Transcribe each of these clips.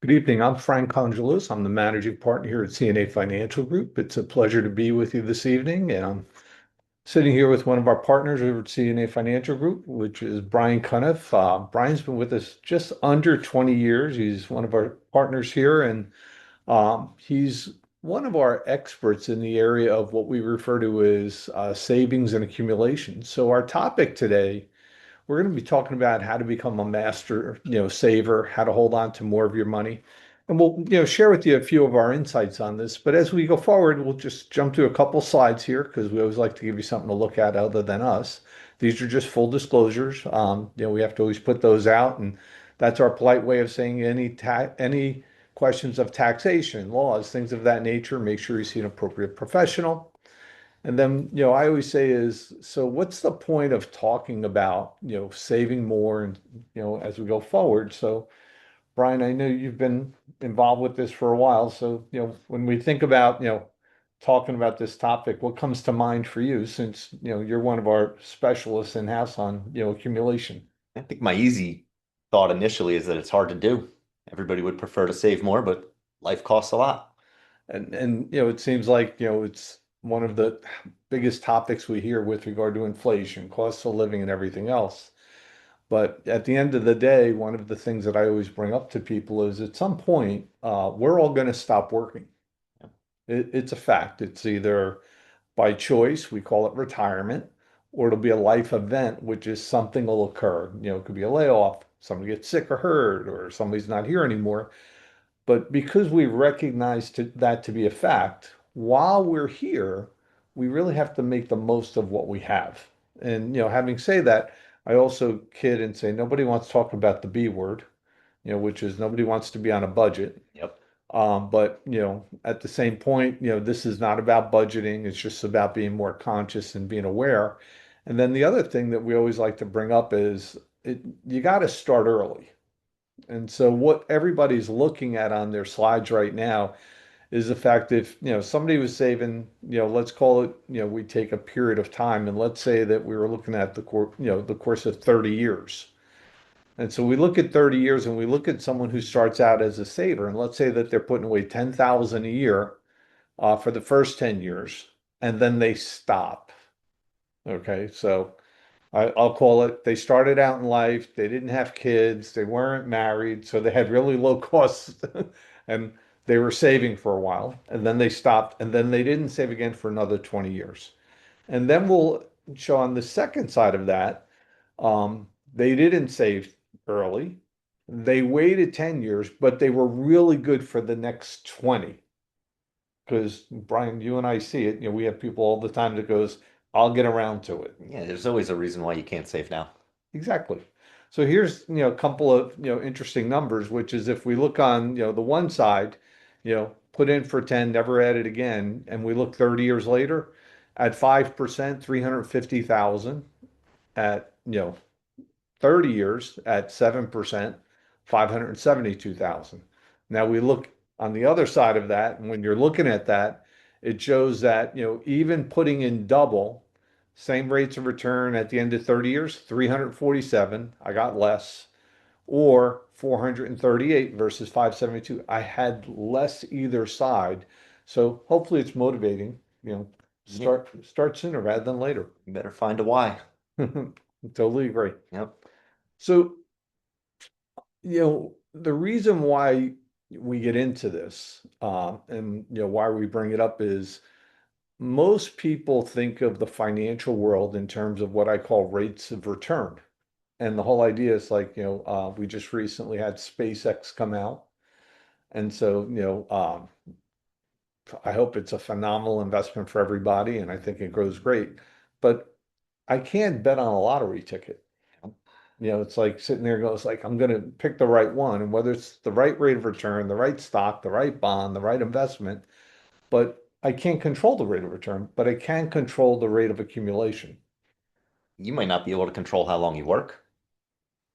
Good evening. I'm Frank Congilose. I'm the managing partner here at CNA Financial Group. It's a pleasure to be with you this evening. And I'm sitting here with one of our partners over at CNA Financial Group, which is Brian Cunniff. Brian's been with us just under 20 years. He's one of our partners here, and he's one of our experts in the area of what we refer to as savings and accumulation. So our topic today, we're going to be talking about how to become a master, saver, how to hold on to more of your money. And we'll, share with you a few of our insights on this. But as we go forward, we'll just jump to a couple slides here because we always like to give you something to look at other than us. These are just full disclosures. We have to always put those out, and that's our polite way of saying any questions of taxation, laws, things of that nature. Make sure you see an appropriate professional. And then, I always say is, so what's the point of talking about, saving more and, as we go forward? So, Brian, I know you've been involved with this for a while. So, when we think about, talking about this topic, what comes to mind for you since, you're one of our specialists in-house on, accumulation? I think my easy thought initially is that it's hard to do. Everybody would prefer to save more, but life costs a lot. And it seems like, it's one of the biggest topics we hear with regard to inflation, costs of living and everything else. But at the end of the day, one of the things that I always bring up to people is at some point, we're all going to stop working. It's a fact. It's either by choice, we call it retirement, or it'll be a life event, which is something will occur. It could be a layoff, somebody gets sick or hurt, or somebody's not here anymore. But because we recognize that to be a fact, while we're here, we really have to make the most of what we have. And, having said that, I also kid and say nobody wants to talk about the B word, which is nobody wants to be on a budget. Yep. But, at the same point, this is not about budgeting. It's just about being more conscious and being aware. And then the other thing that we always like to bring up is you got to start early. And so what everybody's looking at on their slides right now is the fact that if, somebody was saving, let's call it, we take a period of time and let's say that we were looking at the course of 30 years. And so we look at 30 years and we look at someone who starts out as a saver and let's say that they're putting away 10,000 a year for the first 10 years and then they stop. Okay. So I'll call it, they started out in life, they didn't have kids, they weren't married, so they had really low costs and they were saving for a while, and then they stopped, and then they didn't save again for another 20 years. And then we'll show on the second side of that, they didn't save early. They waited 10 years, but they were really good for the next 20. Because Brian, you and I see it, we have people all the time that goes, I'll get around to it. Yeah, there's always a reason why you can't save now. Exactly. So here's, a couple of, interesting numbers, which is if we look on, the one side, put in for 10, never add it again, and we look 30 years later at 5%, 350,000 at, 30 years at 7%, 572,000. Now we look on the other side of that, and when you're looking at that, it shows that, even putting in double, same rates of return at the end of 30 years, 347, I got less, or 438 versus 572. I had less either side. So hopefully it's motivating, Yeah, start sooner rather than later. you better find a why. Totally agree. Yep. So, the reason why we get into this, and why we bring it up is most people think of the financial world in terms of what I call rates of return. And the whole idea is like, we just recently had SpaceX come out. And so, I hope it's a phenomenal investment for everybody. And I think it grows great. But I can't bet on a lottery ticket. It's like sitting there goes like, I'm going to pick the right one. And whether it's the right rate of return, the right stock, the right bond, the right investment, but I can't control the rate of return, but I can control the rate of accumulation. You might not be able to control how long you work.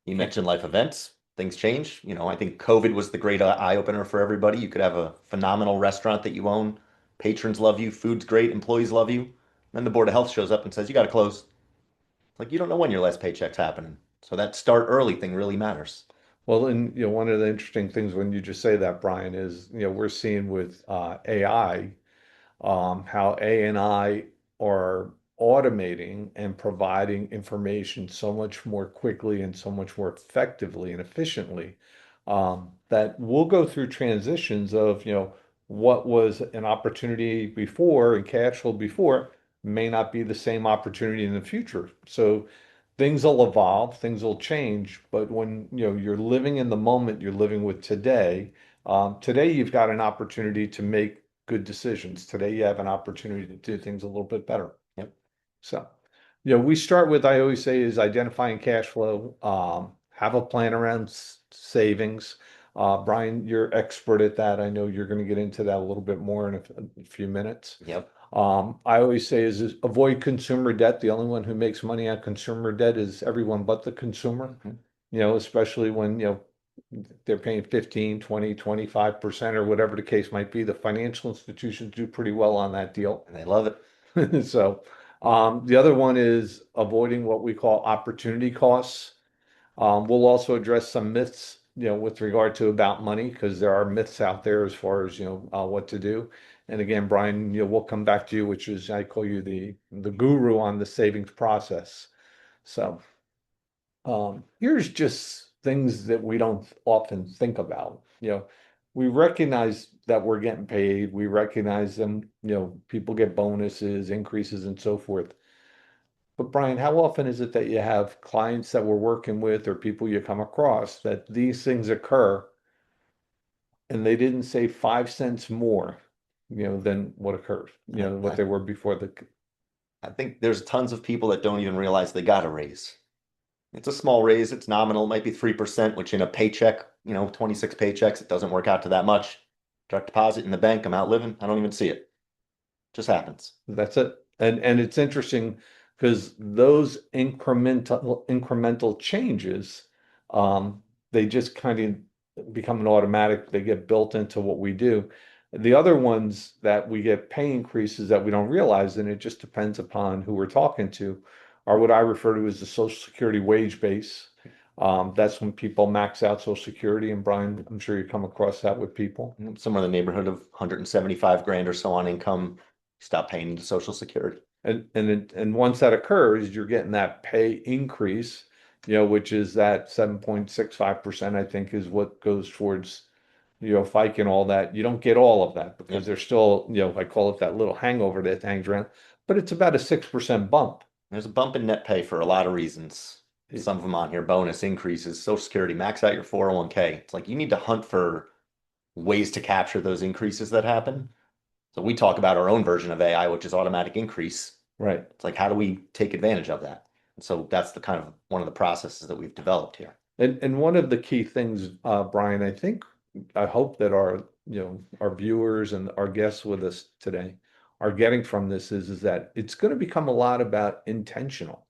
You Can't, mentioned life events, things change. I think COVID was the great eye opener for everybody. You could have a phenomenal restaurant that you own, patrons love you, food's great, employees love you. Then the Board of Health shows up and says, you got to close. Like, you don't know when your last paycheck's happening. So that start early thing really matters. Well, and one of the interesting things when you just say that, Brian, is we're seeing with AI, how A and I are automating and providing information so much more quickly and so much more effectively and efficiently, that we'll go through transitions of, what was an opportunity before and cash flow before may not be the same opportunity in the future. So things will evolve, things will change, but when you're living in the moment, you're living with today. Today you've got an opportunity to make good decisions. Today you have an opportunity to do things a little bit better. Yep. So, we start with, I always say, is identifying cash flow, have a plan around savings. Brian, you're expert at that. I know you're going to get into that a little bit more in a few minutes. Yep. I always say is avoid consumer debt. The only one who makes money on consumer debt is everyone but the consumer, Mhm. especially when, they're paying 15, 20, 25% or whatever the case might be. The financial institutions do pretty well on that deal. And they love it. So, the other one is avoiding what we call opportunity costs. We'll also address some myths, with regard to about money, because there are myths out there as far as, what to do. And again, Brian, we'll come back to you, which is, I call you the guru on the savings process. So, here's just things that we don't often think about. We recognize that we're getting paid. We recognize them, people get bonuses, increases, and so forth. But Brian, how often is it that you have clients that we're working with or people you come across that these things occur and they didn't say 5 cents more, than what occurred, I, what I, they were before the. I think there's tons of people that don't even realize they got a raise. It's a small raise. It's nominal. It might be 3%, which in a paycheck, 26 paychecks, it doesn't work out to that much. Direct deposit in the bank, I'm out living. I don't even see it. Just happens. That's it. And it's interesting because those incremental changes, they just kind of become an automatic, they get built into what we do. The other ones that we get pay increases that we don't realize, and it just depends upon who we're talking to, are what I refer to as the Social Security wage base. That's when people max out Social Security, and Brian, I'm sure you come across that with people. Somewhere in the neighborhood of 175 grand or so on income, stop paying into Social Security. And once that occurs, you're getting that pay increase, which is that 7.65%, I think, is what goes towards, FICA and all that. You don't get all of that because Yep. there's still, I call it that little hangover that hangs around, but it's about a 6% bump. There's a bump in net pay for a lot of reasons. Some of them on here, bonus increases, Social Security, max out your 401k. It's like you need to hunt for ways to capture those increases that happen. So we talk about our own version of AI, which is automatic increase. Right. It's like, how do we take advantage of that? And so that's the kind of one of the processes that we've developed here. And one of the key things, Brian, I hope that our viewers and our guests with us today are getting from this is that it's going to become a lot about intentional,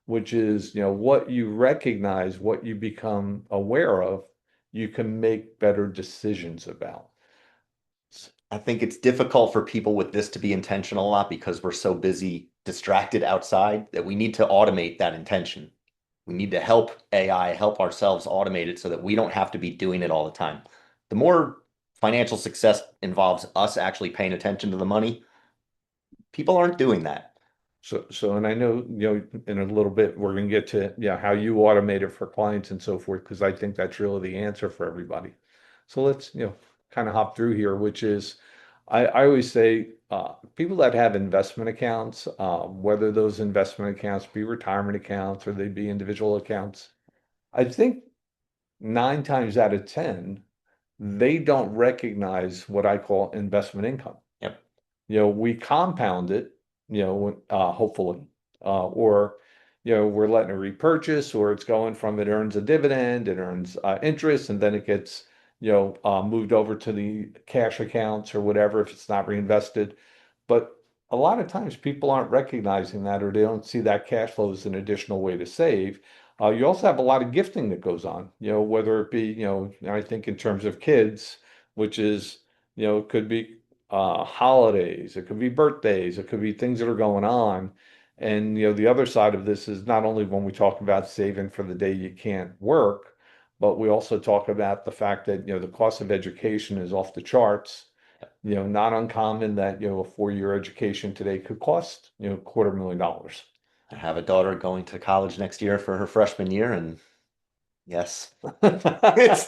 which is, what you recognize, what you become aware of, you can make better decisions about. I think it's difficult for people with this to be intentional a lot because we're so busy distracted outside that we need to automate that intention. We need to help AI, help ourselves automate it so that we don't have to be doing it all the time. The more financial success involves us actually paying attention to the money, people aren't doing that. So, and I know, in a little bit, we're going to get to, how you automate it for clients and so forth, because I think that's really the answer for everybody. So let's, kind of hop through here, which is, I always say, people that have investment accounts, whether those investment accounts be retirement accounts or they be individual accounts, I think 9 times out of 10, they don't recognize what I call investment income. Yep. We compound it, hopefully, or, we're letting it repurchase, or it's going from it earns a dividend, it earns interest, and then it gets, moved over to the cash accounts or whatever if it's not reinvested. But a lot of times people aren't recognizing that, or they don't see that cash flow as an additional way to save. You also have a lot of gifting that goes on, whether it be, I think in terms of kids, which is, it could be holidays, it could be birthdays, it could be things that are going on. And the other side of this is not only when we talk about saving for the day you can't work, but we also talk about the fact that, the cost of education is off the charts. Not uncommon that, a 4-year education today could cost, $250,000. I have a daughter going to college next year for her freshman year, and yes, it's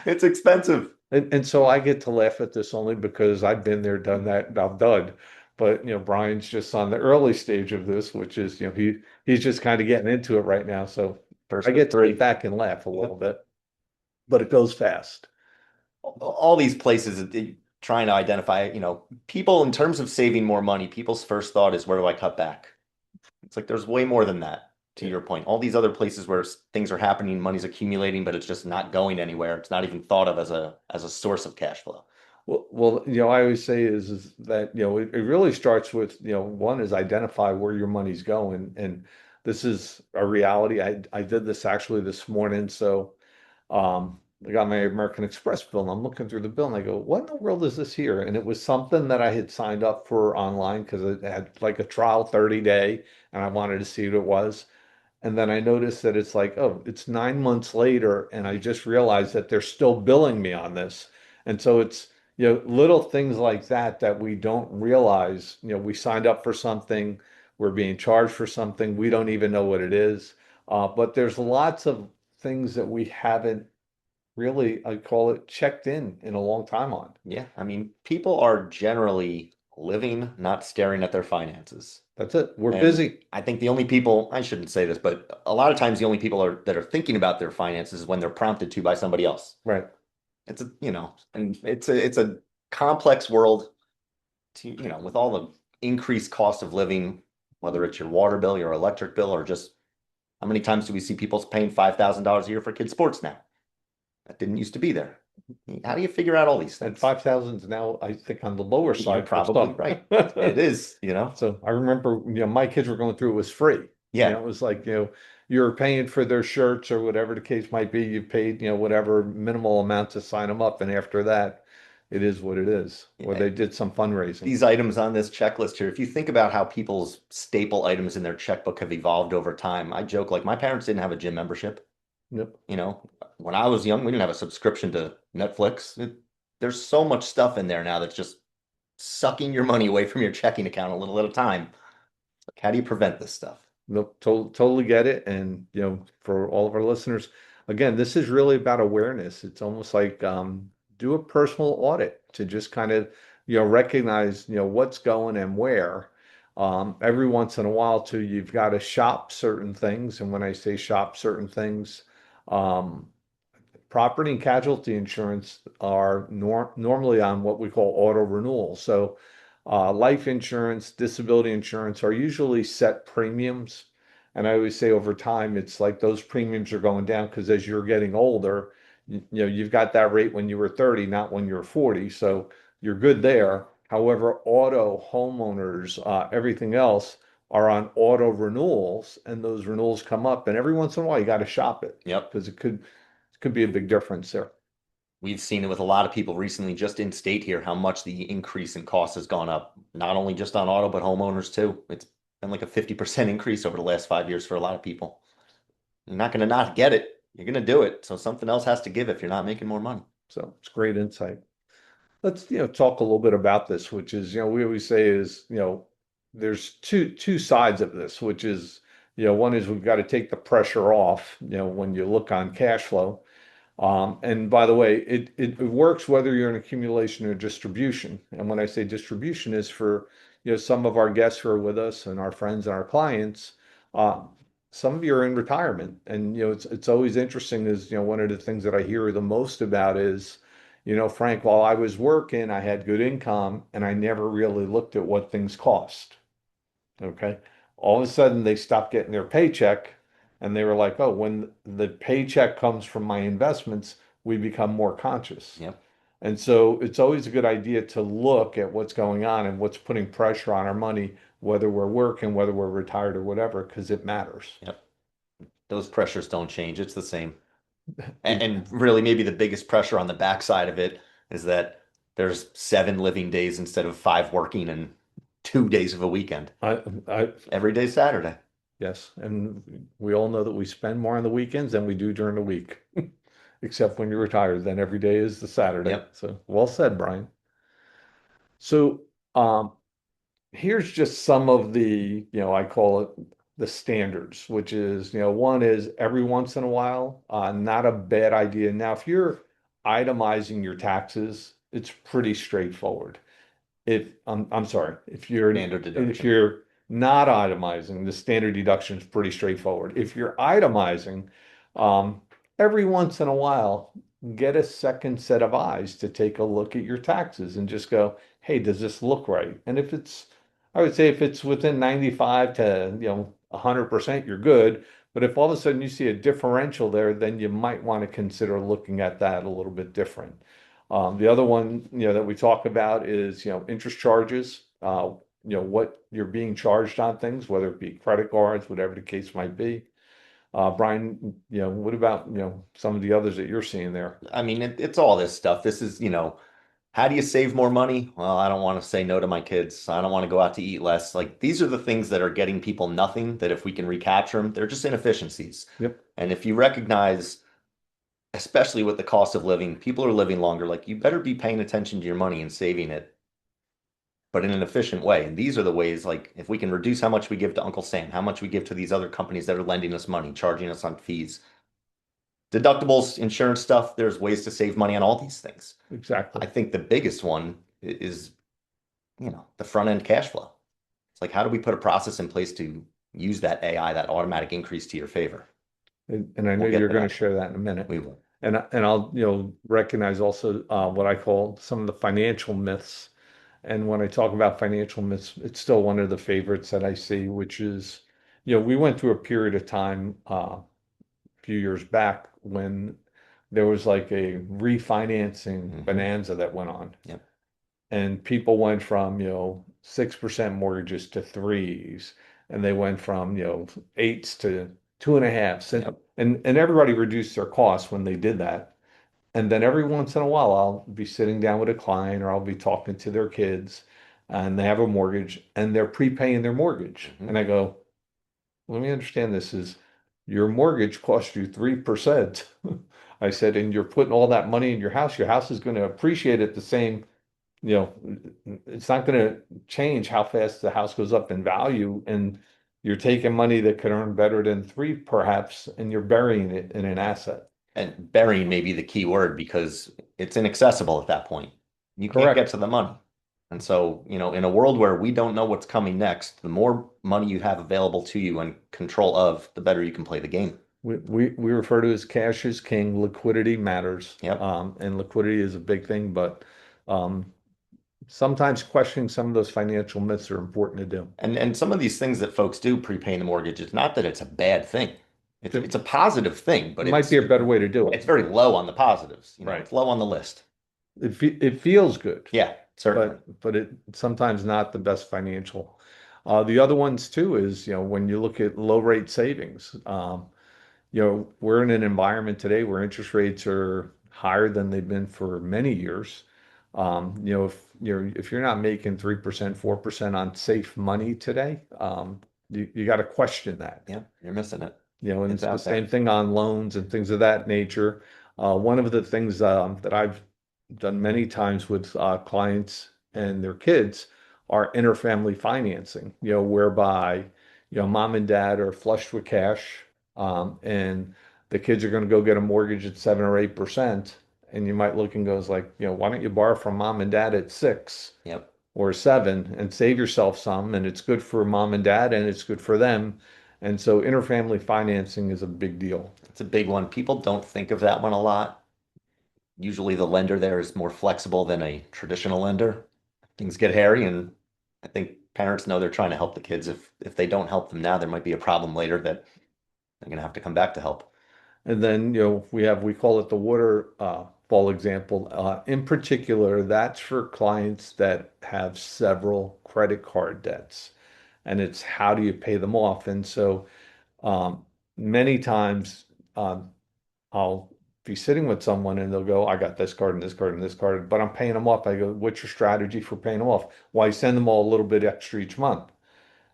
it's expensive. And so I get to laugh at this only because I've been there, done that, and I'm done. But Brian's just on the early stage of this, which is, he's just kind of getting into it right now. So I First of get to three. sit back and laugh a little bit, but it goes fast. All these places trying to identify, people in terms of saving more money, people's first thought is where do I cut back? It's like there's way more than that, to Yeah. your point. All these other places where things are happening, money's accumulating, but it's just not going anywhere. It's not even thought of as a source of cash flow. Well, I always say is that, it really starts with, one is identify where your money's going. And this is a reality. I did this actually this morning. So I got my American Express bill and I'm looking through the bill and I go, what in the world is this here? And it was something that I had signed up for online because it had like a trial 30-day and I wanted to see what it was. And then I noticed that it's like, oh, it's 9 months later, and I just realized that they're still billing me on this. And so it's, little things like that that we don't realize. We signed up for something, we're being charged for something, we don't even know what it is. But there's lots of things that we haven't really, I call it, checked in a long time on. Yeah, I mean, people are generally living, not staring at their finances. That's it. We're And busy. I think the only people, I shouldn't say this, but a lot of times the only people that are thinking about their finances is when they're prompted to by somebody else. Right. And it's a complex world to, with all the increased cost of living, whether it's your water bill, your electric bill, or just how many times do we see people paying $5,000 a year for kids' sports now? That didn't used to be there. How do you figure out all these And things? 5,000 is now, I think, on the lower You're side for probably stuff. right. It is. So I remember, my kids were going through it was free. Yeah. It was like, you're paying for their shirts or whatever the case might be. You paid, whatever minimal amount to sign them up. And after that, it is what it is. Or Yeah. they did some fundraising. These items on this checklist here, if you think about how people's staple items in their checkbook have evolved over time, I joke like my parents didn't have a gym membership. Yep. When I was young, we didn't have a subscription to Netflix. There's so much stuff in there now that's just sucking your money away from your checking account a little at a time. Like, how do you prevent this stuff? Nope, totally get it. And, for all of our listeners, again, this is really about awareness. It's almost like do a personal audit to just kind of, recognize, what's going and where. Every once in a while, too, you've got to shop certain things. And when I say shop certain things, um, property and casualty insurance are normally on what we call auto renewal. So, life insurance, disability insurance are usually set premiums. And I always say over time, it's like those premiums are going down because as you're getting older, you've got that rate when you were 30, not when you're 40. So you're good there. However, auto, homeowners, everything else are on auto renewals, and those renewals come up, and every once in a while you got to shop it Yep. because it could be a big difference there. We've seen it with a lot of people recently, just in state here, how much the increase in cost has gone up, not only just on auto, but homeowners too. It's been like a 50% increase over the last 5 years for a lot of people. You're not going to not get it. You're going to do it. So something else has to give if you're not making more money. So it's great insight. Let's, talk a little bit about this, which is, we always say is, there's two sides of this, which is, one is we've got to take the pressure off, when you look on cash flow. And by the way, it works whether you're in accumulation or distribution. And when I say distribution is for, some of our guests who are with us and our friends and our clients, uh, some of you are in retirement. And, it's always interesting is, one of the things that I hear the most about is, Frank, while I was working, I had good income and I never really looked at what things cost. Okay. All of a sudden they stopped getting their paycheck and they were like, oh, when the paycheck comes from my investments, we become more conscious. Yep. And so it's always a good idea to look at what's going on and what's putting pressure on our money, whether we're working, whether we're retired or whatever, because it matters. Yep. Those pressures don't change. It's the same. And really, maybe the biggest pressure on the backside of it is that there's 7 living days instead of 5 working and 2 days of a weekend. I, Every day's Saturday. yes. And we all know that we spend more on the weekends than we do during the week. except when you're retired, then every day is the Saturday. Yep. So well said, Brian. So um, here's just some of the, I call it the standards, which is, one is every once in a while, not a bad idea. Now, if you're itemizing your taxes, it's pretty straightforward. I'm sorry, Standard if deduction. you're not itemizing, the standard deduction is pretty straightforward. If you're itemizing, um, every once in a while, get a second set of eyes to take a look at your taxes and just go, hey, does this look right? And if it's, I would say if it's within 95 to, 100%, you're good. But if all of a sudden you see a differential there, then you might want to consider looking at that a little bit different. The other one, that we talk about is, interest charges, what you're being charged on things, whether it be credit cards, whatever the case might be. Brian, what about, some of the others that you're seeing there? I mean, it's all this stuff. This is, how do you save more money? Well, I don't want to say no to my kids. I don't want to go out to eat less. Like these are the things that are getting people nothing that if we can recapture them, they're just inefficiencies. Yep, And if you recognize, especially with the cost of living, people are living longer, like you better be paying attention to your money and saving it, but in an efficient way. And these are the ways, like if we can reduce how much we give to Uncle Sam, how much we give to these other companies that are lending us money, charging us on fees, deductibles, insurance stuff, there's ways to save money on all these things. exactly. I think the biggest one is, the front end cash flow. It's like, how do we put a process in place to use that AI, that automatic increase to your favor? And I know We'll get you're to going to that. share that in a minute. We will. And I'll, recognize also what I call some of the financial myths. And when I talk about financial myths, it's still one of the favorites that I see, which is, we went through a period of time few years back when there was like a refinancing Hmm. bonanza that went on. Yep. And people went from, 6% mortgages to threes, and they went from, eights to two and a halves. And, Yep. and everybody reduced their costs when they did that. And then every once in a while, I'll be sitting down with a client or I'll be talking to their kids and they have a mortgage and they're prepaying their mortgage. Hmm. And I go, let me understand this is your mortgage cost you 3%. I said, and you're putting all that money in your house. Your house is going to appreciate at the same, you it's not going to change how fast the house goes up in value. And you're taking money that could earn better than three, perhaps, and you're burying it in an Yeah. asset. And burying may be the key word because it's inaccessible at that point. You can't get Correct. to the money. And so, in a world where we don't know what's coming next, the more money you have available to you and control of, the better you can play the game. We refer to as cash is king. Liquidity matters. Yep. And liquidity is a big thing, but um, sometimes questioning some of those financial myths are important to do. And some of these things that folks do prepaying the mortgage, it's not that it's a bad thing. It's It it's a positive thing, but might be a better way to do it. it's very low on the positives. Right. It's low on the list. It feels good, Yeah, certainly. but it's sometimes not the best financial. The other ones too is, when you look at low rate savings, we're in an environment today where interest rates are higher than they've been for many years. If you're not making 3%, 4% on safe money today, you got to question that. Yeah, you're missing it. And It's it's the out there. same thing on loans and things of that nature. One of the things that I've done many times with clients and their kids are interfamily financing, whereby, mom and dad are flushed with cash, and the kids are going to go get a mortgage at 7 or 8%. And you might look and goes like, why don't you borrow from mom and dad at 6 or 7 and save yourself some? And it's good for mom and dad and it's good for them. And so interfamily financing is a big deal. It's a big one. People don't think of that one a lot. Usually the lender there is more flexible than a traditional lender. Things get hairy, and I think parents know they're trying to help the kids. If they don't help them now, there might be a problem later that they're gonna have to come back to help. And then, we call it the waterfall example. In particular, that's for clients that have several credit card debts. And it's how do you pay them off? And so um, many times I'll be sitting with someone and they'll go, I got this card and this card and this card, but I'm paying them off. I go, what's your strategy for paying them off? Well, I send them all a little bit extra each month.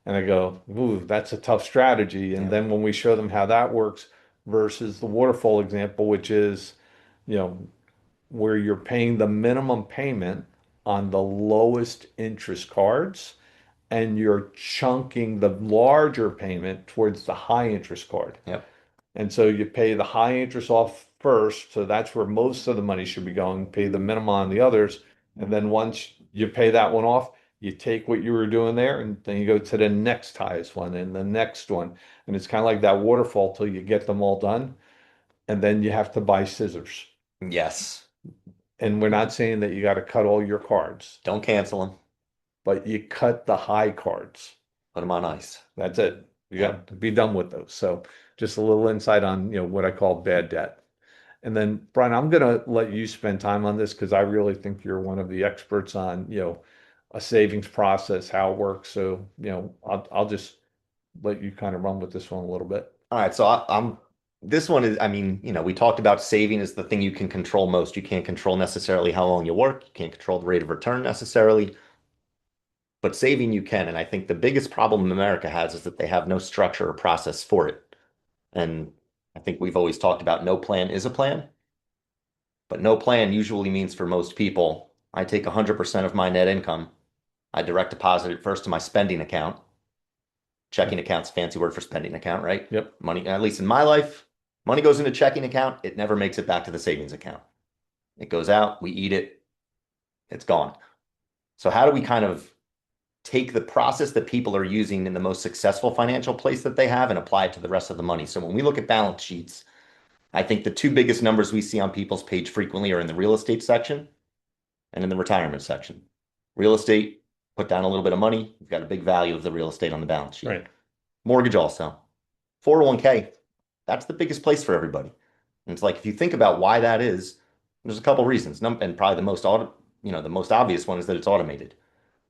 And I go, ooh, that's a tough strategy. And Yeah. then when we show them how that works versus the waterfall example, which is, you know, where you're paying the minimum payment on the lowest interest cards and you're chunking the larger payment towards the high interest card. Yep. And so you pay the high interest off first. So that's where most of the money should be going, pay the minimum on the others. And then once you pay that one off, you take what you were doing there and then you go to the next highest one and the next one. And it's kind of like that waterfall till you get them all done. And then you have to buy scissors. Yes. And we're not saying that you got to cut all your cards, Don't cancel them. but you cut the high cards. Put them on ice. That's it. You got Yep. to be done with those. So just a little insight on, what I call bad debt. And then Brian, I'm gonna let you spend time on this because I really think you're one of the experts on, a savings process, how it works. So, I'll just let you kind of run with this one a little bit. All right. So I'm this one is, I mean, we talked about saving is the thing you can control most. You can't control necessarily how long you work. You can't control the rate of return necessarily, but saving you can. And I think the biggest problem America has is that they have no structure or process for it. And I think we've always talked about no plan is a plan, but no plan usually means for most people, I take 100% of my net income, I direct deposit it first to my spending account. Checking account's a fancy word for spending account, right? Yep. Money, at least in my life, money goes into checking account. It never makes it back to the savings account. It goes out, we eat it, it's gone. So how do we kind of take the process that people are using in the most successful financial place that they have and apply it to the rest of the money? So when we look at balance sheets, I think the two biggest numbers we see on people's page frequently are in the real estate section and in the retirement section. Real estate, put down a little bit of money, you've got a big value of the real estate on the balance sheet. Right. Mortgage also. 401k, that's the biggest place for everybody. And it's like if you think about why that is, there's a couple reasons. And probably the most obvious one is that it's automated.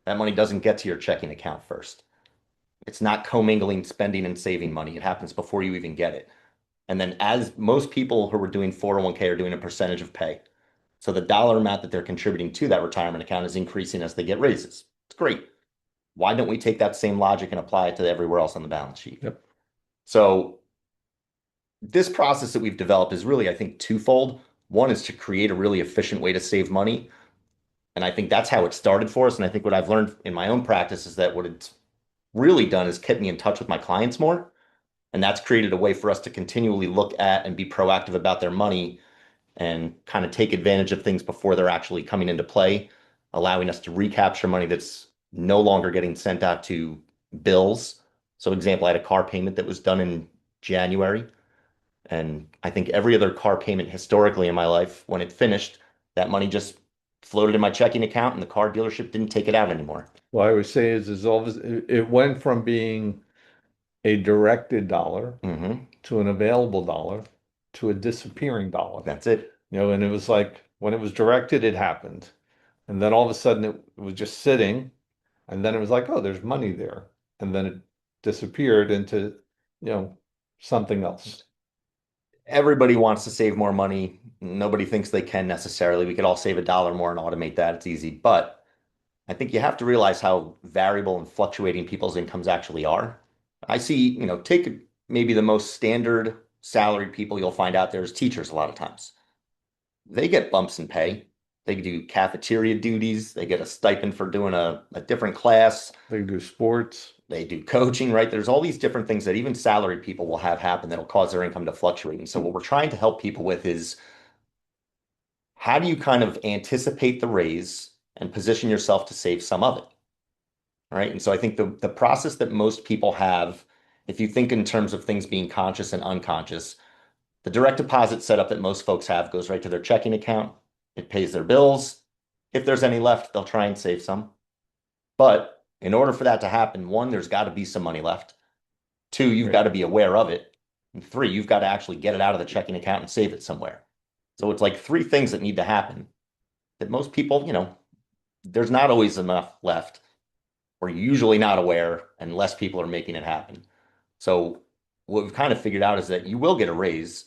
That money doesn't get to your checking account first. It's not commingling spending and saving money. It happens before you even get it. And then as most people who are doing 401k are doing a percentage of pay. So the dollar amount that they're contributing to that retirement account is increasing as they get raises. It's great. Why don't we take that same logic and apply it to everywhere else on the balance sheet? Yep. So this process that we've developed is really, I think, twofold. One is to create a really efficient way to save money. And I think that's how it started for us. And I think what I've learned in my own practice is that what it's really done is kept me in touch with my clients more. And that's created a way for us to continually look at and be proactive about their money and kind of take advantage of things before they're actually coming into play, allowing us to recapture money that's no longer getting sent out to bills. So, example, I had a car payment that was done in January. And I think every other car payment historically in my life, when it finished, that money just floated in my checking account and the car dealership didn't take it out anymore. What I would say is all this, it went from being a directed dollar Hmm. to an available dollar to a disappearing dollar. That's it. And it was like when it was directed, it happened. And then all of a sudden it was just sitting. And then it was like, oh, there's money there. And then it disappeared into, something else. Everybody wants to save more money. Nobody thinks they can necessarily. We could all save a dollar more and automate that. It's easy. But I think you have to realize how variable and fluctuating people's incomes actually are. I see, take maybe the most standard salaried people you'll find out there is teachers a lot of times. They get bumps in pay. They do cafeteria duties. They get a stipend for doing a different class. They do sports. They do coaching, right? There's all these different things that even salaried people will have happen that'll cause their income to fluctuate. And so what we're trying to help people with is how do you kind of anticipate the raise and position yourself to save some of it? Right. And so I think the process that most people have, if you think in terms of things being conscious and unconscious, the direct deposit setup that most folks have goes right to their checking account. It pays their bills. If there's any left, they'll try and save some. But in order for that to happen, one, there's got to be some money left. Two, you've got to be aware of it. And three, you've got to actually get it out of the checking account and save it somewhere. So it's like three things that need to happen that most people, there's not always enough left. We're usually not aware unless people are making it happen. So what we've kind of figured out is that you will get a raise.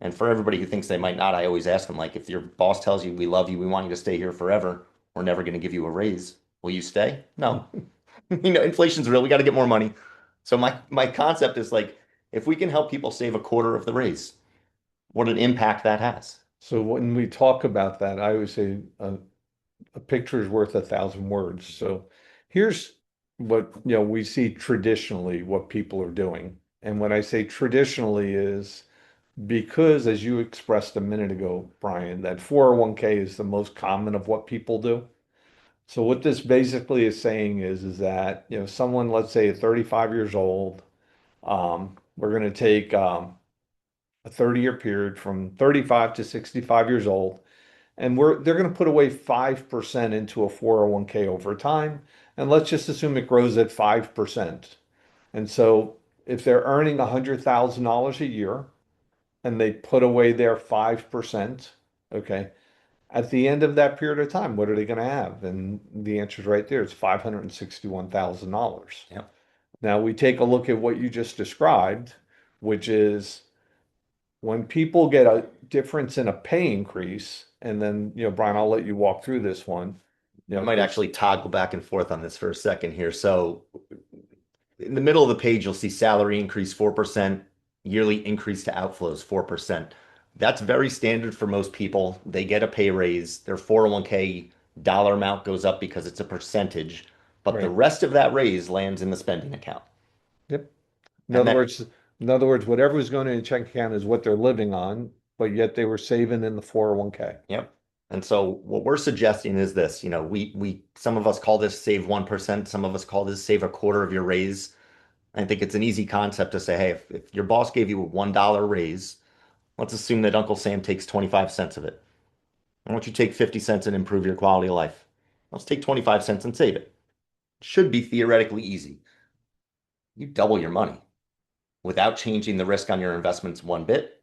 And for everybody who thinks they might not, I always ask them, like, if your boss tells you, we love you, we want you to stay here forever, we're never going to give you a raise. Will you stay? No. Inflation's real. We got to get more money. So my concept is like, if we can help people save a quarter of the raise, what an impact that has. So when we talk about that, I always say a picture is worth 1,000 words. So here's what, we see traditionally what people are doing. And when I say traditionally is because, as you expressed a minute ago, Brian, that 401k is the most common of what people do. So what this basically is saying is that, someone, let's say at 35 years old, we're going to take a 30-year period from 35 to 65 years old, and they're going to put away 5% into a 401k over time. And let's just assume it grows at 5%. And so if they're earning $100,000 a year and they put away their 5%, okay, at the end of that period of time, what are they going to have? And the answer is right there. It's $561,000. Yep. Now we take a look at what you just described, which is when people get a difference in a pay increase, and then, Brian, I'll let you walk through this one. I might actually toggle back and forth on this for a second here. So in the middle of the page, you'll see salary increase 4%, yearly increase to outflows 4%. That's very standard for most people. They get a pay raise, their 401k dollar amount goes up because it's a percentage, but the Right. rest of that raise lands in the spending account. Yep. In And other that, words, in other words, whatever was going in a checking account is what they're living on, but yet they were saving in the 401k. yep. And so what we're suggesting is this, we some of us call this save 1%, some of us call this save a quarter of your raise. I think it's an easy concept to say, hey, if your boss gave you a $1 raise, let's assume that Uncle Sam takes 25 cents of it. Why don't you take 50 cents and improve your quality of life? Let's take 25 cents and save it. Should be theoretically easy. You double your money without changing the risk on your investments one bit,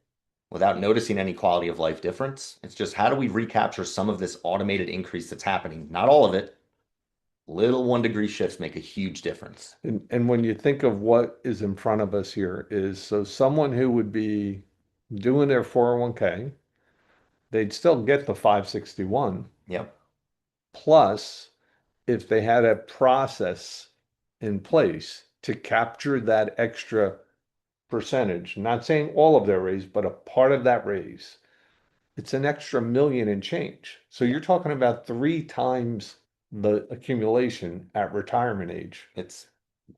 without noticing any quality of life difference. It's just how do we recapture some of this automated increase that's happening? Not all of it. Little 1 degree shifts make a huge difference. And when you think of what is in front of us here is so someone who would be doing their 401k, they'd still get the 561. Yep. Plus, if they had a process in place to capture that extra percentage, not saying all of their raise, but a part of that raise, it's an extra million and change. So you're talking about three times the accumulation at retirement age. It's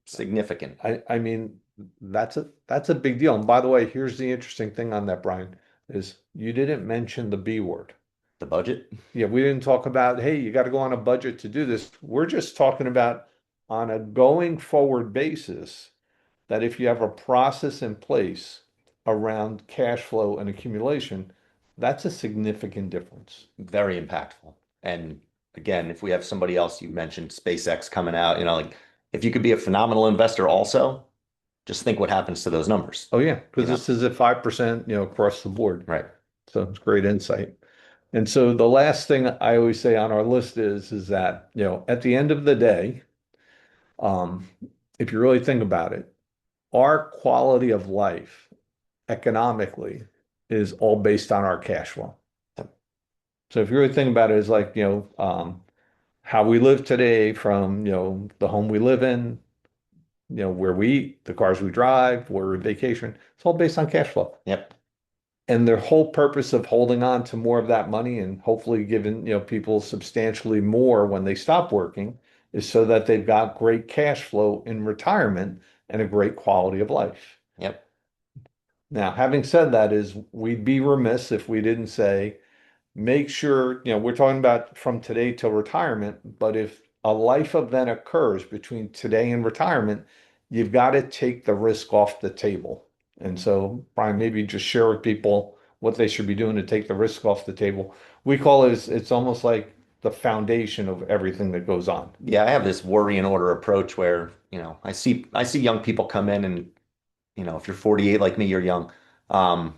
significant. I mean, that's a big deal. And by the way, here's the interesting thing on that, Brian, is you didn't mention the B word. The budget? Yeah, we didn't talk about, hey, you got to go on a budget to do this. We're just talking about on a going forward basis that if you have a process in place around cash flow and accumulation, that's a significant difference. Very impactful. And again, if we have somebody else, you mentioned SpaceX coming out, like if you could be a phenomenal investor also, just think what happens to those numbers. Oh yeah, You because know? this is at 5%, across the board. Right. So it's great insight. And so the last thing I always say on our list is that, at the end of the day, um, if you really think about it, our quality of life economically is all based on our cash flow. So if you really think about it, it's like, how we live today from, the home we live in, where we eat, the cars we drive, where we vacation, it's all based on cash flow. Yep. And their whole purpose of holding on to more of that money and hopefully giving, people substantially more when they stop working is so that they've got great cash flow in retirement and a great quality of life. Yep. Now, having said that is we'd be remiss if we didn't say, make sure, we're talking about from today till retirement, but if a life event occurs between today and retirement, you've got to take the risk off the table. And so, Brian, maybe just share with people what they should be doing to take the risk off the table. We call it, it's almost like the foundation of everything that goes on. Yeah, I have this worry and order approach where, I see young people come in and, if you're 48 like me, you're young. Um,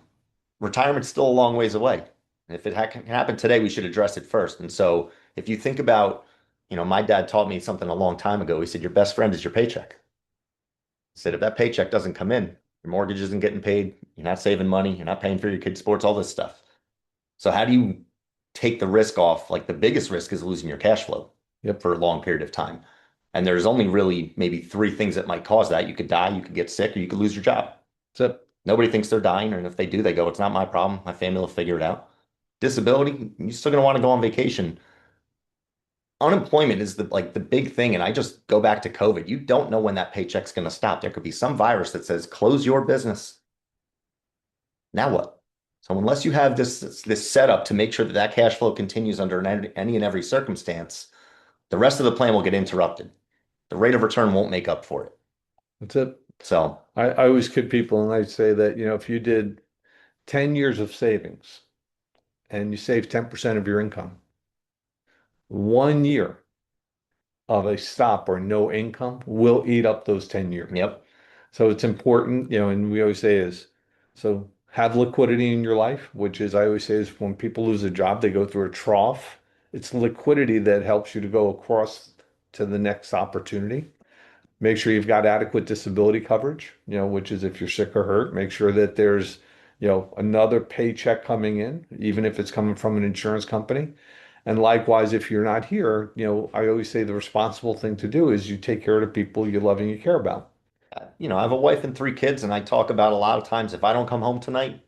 Retirement's still a long ways away. If it can happen today, we should address it first. And so if you think about, my dad taught me something a long time ago. He said, your best friend is your paycheck. He said, if that paycheck doesn't come in, your mortgage isn't getting paid, you're not saving money, you're not paying for your kids' sports, all this stuff. So how do you take the risk off? Like the biggest risk is losing your cash flow Yep. for a long period of time. And there's only really maybe three things that might cause that. You could die, you could get sick, or you could lose your job. So Nobody thinks they're dying, and if they do, they go, it's not my problem. My family will figure it out. disability, you're still going to want to go on vacation. Unemployment is the big thing. And I just go back to COVID. You don't know when that paycheck's going to stop. There could be some virus that says close your business. Now what? So unless you have this setup to make sure that that cash flow continues under any and every circumstance, the rest of the plan will get interrupted. The rate of return won't make up for it. That's it. So I always kid people and I say that, if you did 10 years of savings and you save 10% of your income, 1 year of a stop or no income will eat up those 10 years. yep. So it's important, and we always say is, so have liquidity in your life, which is, I always say is when people lose a job, they go through a trough. It's liquidity that helps you to go across to the next opportunity. Make sure you've got adequate disability coverage, which is if you're sick or hurt, make sure that there's, another paycheck coming in, even if it's coming from an insurance company. And likewise, if you're not here, I always say the responsible thing to do is you take care of the people you love and you care about. I have a wife and 3 kids, and I talk about a lot of times if I don't come home tonight,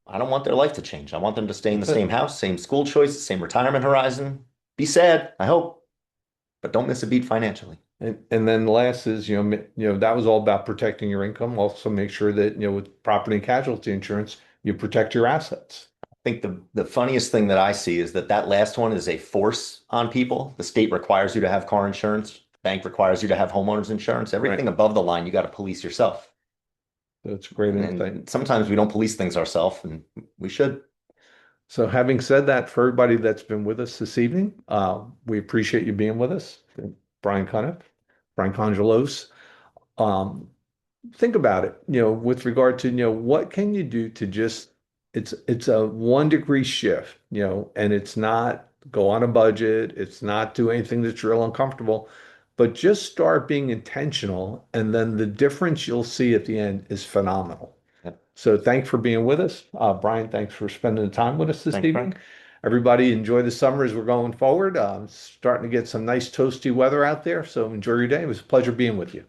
I don't want their life to change. I want them to stay in the That's same it. house, same school choices, same retirement horizon. Be sad, I hope, but don't miss a beat financially. And then last is, that was all about protecting your income. Also make sure that, with property and casualty insurance, you protect your assets. I think the funniest thing that I see is that last one is a force on people. The state requires you to have car insurance. Bank requires you to have homeowners insurance. Right. Everything above the line, you got to police yourself. That's great insight. And sometimes we don't police things ourselves, and we should. So having said that, for everybody that's been with us this evening, we appreciate you being with us. Brian Cunniff, Brian Congilose. Um, think about it, with regard to, what can you do to just, it's a 1 degree shift, and it's not go on a budget, it's not do anything that's real uncomfortable, but just start being intentional, and then the difference you'll see at the end is phenomenal. Yep. So thanks for being with us. Brian, thanks for spending the time with us this Thanks, evening. Frank. Everybody enjoy the summer as we're going forward. Starting to get some nice toasty weather out there. So enjoy your day. It was a pleasure being with you.